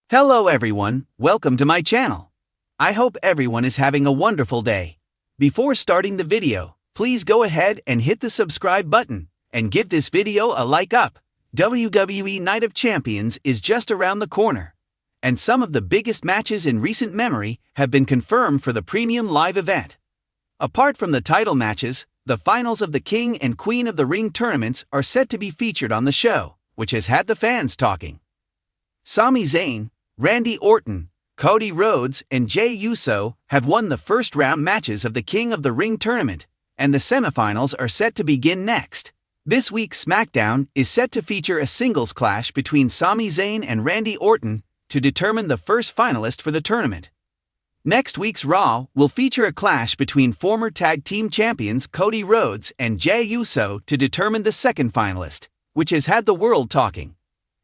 Hello everyone, welcome to my channel. I hope everyone is having a wonderful day. Before starting the video, please go ahead and hit the subscribe button and give this video a like up. WWE Night of Champions is just around the corner, and some of the biggest matches in recent memory have been confirmed for the premium live event. Apart from the title matches, the finals of the King and Queen of the Ring tournaments are set to be featured on the show, which has had the fans talking. Sami Zayn, Randy Orton, Cody Rhodes, and Jey Uso have won the first-round matches of the King of the Ring tournament, and the semifinals are set to begin next. This week's SmackDown is set to feature a singles clash between Sami Zayn and Randy Orton to determine the first finalist for the tournament. Next week's Raw will feature a clash between former tag team champions Cody Rhodes and Jey Uso to determine the second finalist, which has had the world talking.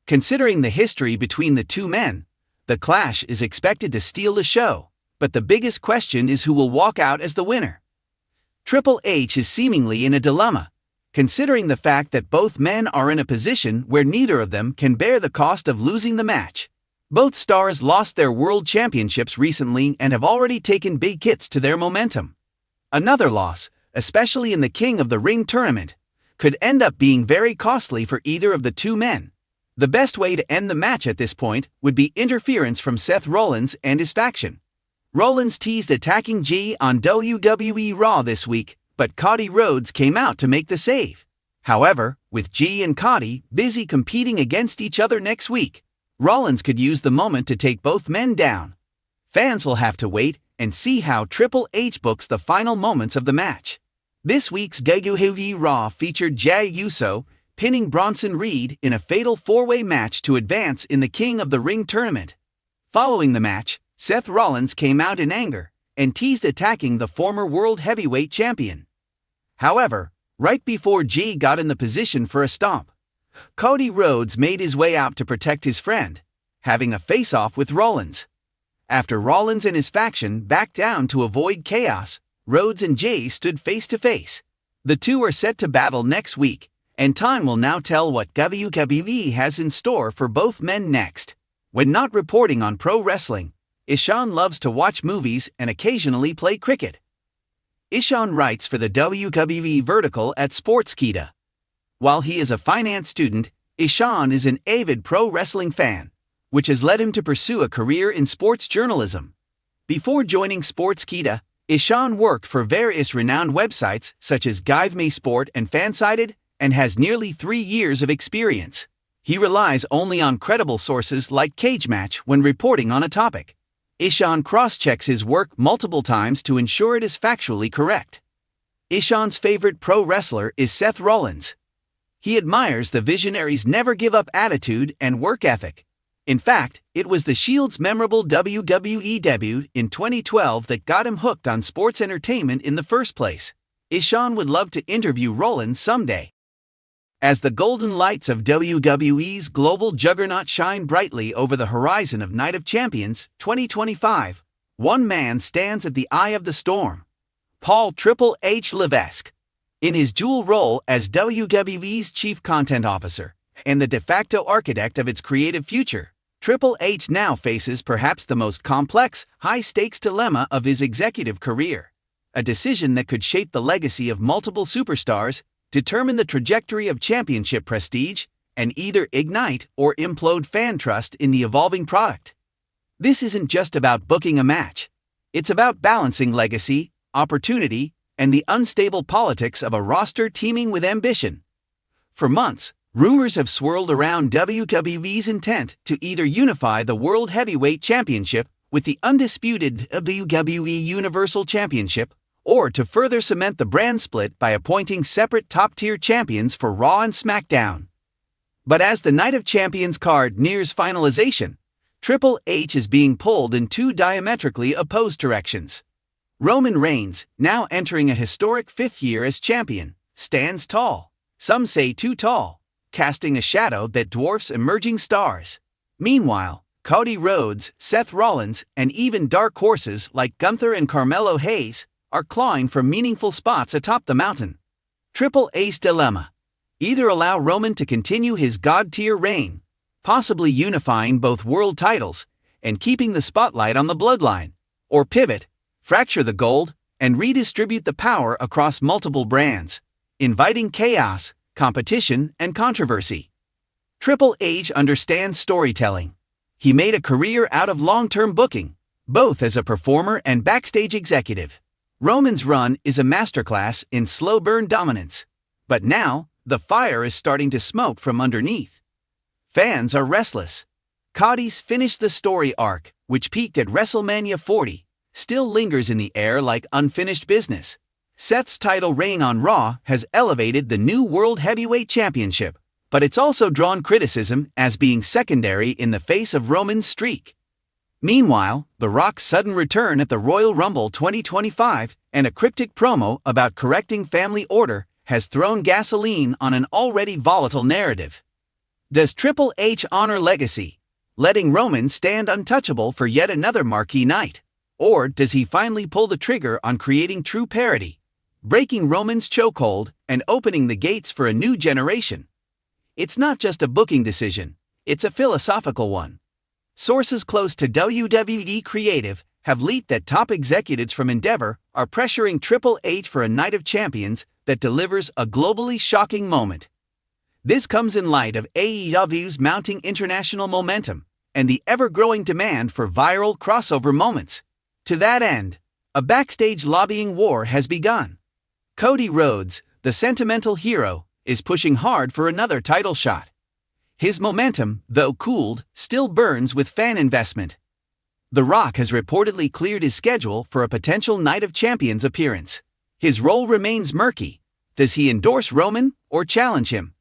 Considering the history between the two men, the clash is expected to steal the show, but the biggest question is who will walk out as the winner. Triple H is seemingly in a dilemma, considering the fact that both men are in a position where neither of them can bear the cost of losing the match. Both stars lost their world championships recently and have already taken big hits to their momentum. Another loss, especially in the King of the Ring tournament, could end up being very costly for either of the two men. The best way to end the match at this point would be interference from Seth Rollins and his faction. Rollins teased attacking G on WWE Raw this week, but Cody Rhodes came out to make the save. However, with G and Cody busy competing against each other next week, Rollins could use the moment to take both men down. Fans will have to wait and see how Triple H books the final moments of the match. This week's WWE Raw featured Jey Uso pinning Bronson Reed in a fatal four-way match to advance in the King of the Ring tournament. Following the match, Seth Rollins came out in anger and teased attacking the former World Heavyweight Champion. However, right before G got in the position for a stomp, Cody Rhodes made his way out to protect his friend, having a face-off with Rollins. After Rollins and his faction backed down to avoid chaos, Rhodes and Jey stood face-to-face. The two are set to battle next week, and time will now tell what WWE has in store for both men next. When not reporting on pro wrestling, Ishan loves to watch movies and occasionally play cricket. Ishan writes for the WWE vertical at Sportskeeda. While he is a finance student, Ishan is an avid pro wrestling fan, which has led him to pursue a career in sports journalism. Before joining Sportskeeda, Ishan worked for various renowned websites such as GiveMe Sport and Fansided, and has nearly 3 years of experience. He relies only on credible sources like Cage Match when reporting on a topic. Ishan cross-checks his work multiple times to ensure it is factually correct. Ishan's favorite pro wrestler is Seth Rollins. He admires the visionary's never-give-up attitude and work ethic. In fact, it was the Shield's memorable WWE debut in 2012 that got him hooked on sports entertainment in the first place. Ishan would love to interview Rollins someday. As the golden lights of WWE's global juggernaut shine brightly over the horizon of Night of Champions 2025, one man stands at the eye of the storm: Paul Triple H Levesque. In his dual role as WWE's Chief Content Officer and the de facto architect of its creative future, Triple H now faces perhaps the most complex, high-stakes dilemma of his executive career. A decision that could shape the legacy of multiple superstars, determine the trajectory of championship prestige, and either ignite or implode fan trust in the evolving product. This isn't just about booking a match. It's about balancing legacy, opportunity, and the unstable politics of a roster teeming with ambition. For months, rumors have swirled around WWE's intent to either unify the World Heavyweight Championship with the undisputed WWE Universal Championship, or to further cement the brand split by appointing separate top-tier champions for Raw and SmackDown. But as the Night of Champions card nears finalization, Triple H is being pulled in two diametrically opposed directions. Roman Reigns, now entering a historic 5th year as champion, stands tall, some say too tall, casting a shadow that dwarfs emerging stars. Meanwhile, Cody Rhodes, Seth Rollins, and even dark horses like Gunther and Carmelo Hayes are clawing for meaningful spots atop the mountain. Triple H's dilemma: either allow Roman to continue his god-tier reign, possibly unifying both world titles, and keeping the spotlight on the bloodline. Or pivot, fracture the gold, and redistribute the power across multiple brands, inviting chaos, competition, and controversy. Triple H understands storytelling. He made a career out of long-term booking, both as a performer and backstage executive. Roman's run is a masterclass in slow-burn dominance. But now, the fire is starting to smoke from underneath. Fans are restless. Cody's Finish the Story arc, which peaked at WrestleMania 40, still lingers in the air like unfinished business. Seth's title reign on Raw has elevated the new World Heavyweight Championship, but it's also drawn criticism as being secondary in the face of Roman's streak. Meanwhile, The Rock's sudden return at the Royal Rumble 2025 and a cryptic promo about correcting family order has thrown gasoline on an already volatile narrative. Does Triple H honor legacy, letting Roman stand untouchable for yet another marquee night? Or does he finally pull the trigger on creating true parity, breaking Roman's chokehold and opening the gates for a new generation? It's not just a booking decision, it's a philosophical one. Sources close to WWE Creative have leaked that top executives from Endeavor are pressuring Triple H for a Night of Champions that delivers a globally shocking moment. This comes in light of AEW's mounting international momentum and the ever-growing demand for viral crossover moments. To that end, a backstage lobbying war has begun. Cody Rhodes, the sentimental hero, is pushing hard for another title shot. His momentum, though cooled, still burns with fan investment. The Rock has reportedly cleared his schedule for a potential Night of Champions appearance. His role remains murky. Does he endorse Roman or challenge him?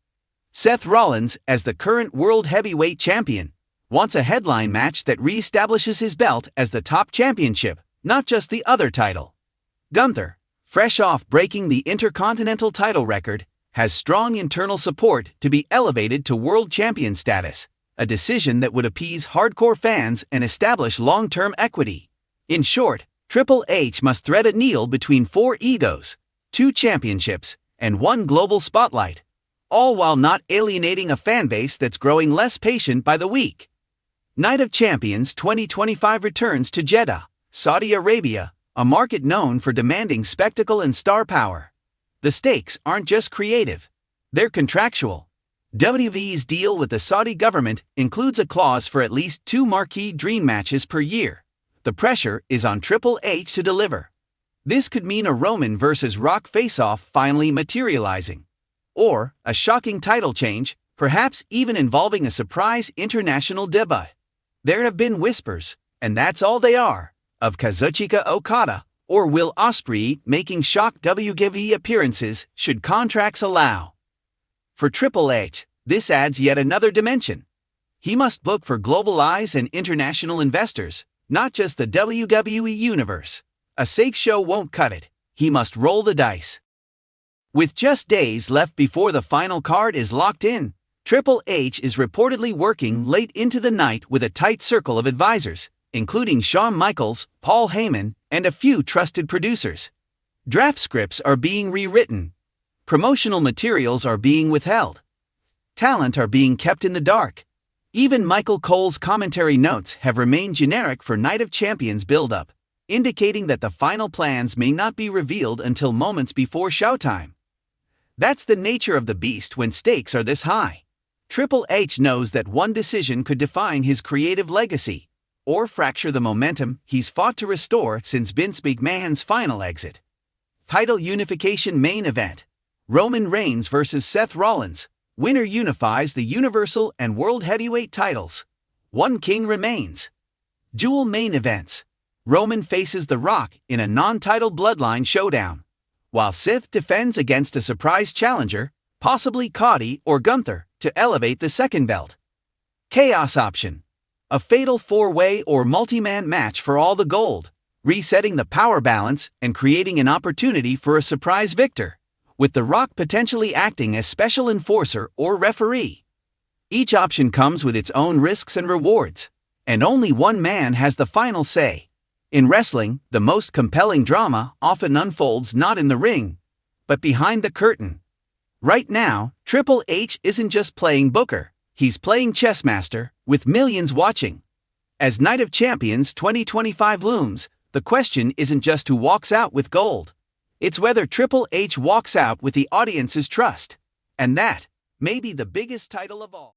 Seth Rollins, as the current World Heavyweight Champion, wants a headline match that reestablishes his belt as the top championship, not just the other title. Gunther, fresh off breaking the Intercontinental title record, has strong internal support to be elevated to world champion status, a decision that would appease hardcore fans and establish long-term equity. In short, Triple H must thread a needle between 4 egos, 2 championships, and 1 global spotlight, all while not alienating a fanbase that's growing less patient by the week. Night of Champions 2025 returns to Jeddah, Saudi Arabia, a market known for demanding spectacle and star power. The stakes aren't just creative, they're contractual. WWE's deal with the Saudi government includes a clause for at least 2 marquee dream matches per year. The pressure is on Triple H to deliver. This could mean a Roman vs. Rock face-off finally materializing. Or a shocking title change, perhaps even involving a surprise international debut. There have been whispers, and that's all they are, of Kazuchika Okada or Will Ospreay making shock WWE appearances should contracts allow. For Triple H, this adds yet another dimension. He must book for global eyes and international investors, not just the WWE universe. A safe show won't cut it. He must roll the dice. With just days left before the final card is locked in, Triple H is reportedly working late into the night with a tight circle of advisors, including Shawn Michaels, Paul Heyman, and a few trusted producers. Draft scripts are being rewritten. Promotional materials are being withheld. Talent are being kept in the dark. Even Michael Cole's commentary notes have remained generic for Night of Champions build-up, indicating that the final plans may not be revealed until moments before showtime. That's the nature of the beast when stakes are this high. Triple H knows that one decision could define his creative legacy, or fracture the momentum he's fought to restore since Vince McMahon's final exit. Title unification main event. Roman Reigns vs. Seth Rollins. Winner unifies the Universal and World Heavyweight titles. One king remains. Dual main events. Roman faces The Rock in a non-title bloodline showdown, while Seth defends against a surprise challenger, possibly Cody or Gunther, to elevate the second belt. Chaos option. A fatal 4-way or multi-man match for all the gold, resetting the power balance and creating an opportunity for a surprise victor, with The Rock potentially acting as special enforcer or referee. Each option comes with its own risks and rewards, and only one man has the final say. In wrestling, the most compelling drama often unfolds not in the ring, but behind the curtain. Right now, Triple H isn't just playing Booker, he's playing chess master, with millions watching. As Night of Champions 2025 looms, the question isn't just who walks out with gold. It's whether Triple H walks out with the audience's trust. And that may be the biggest title of all.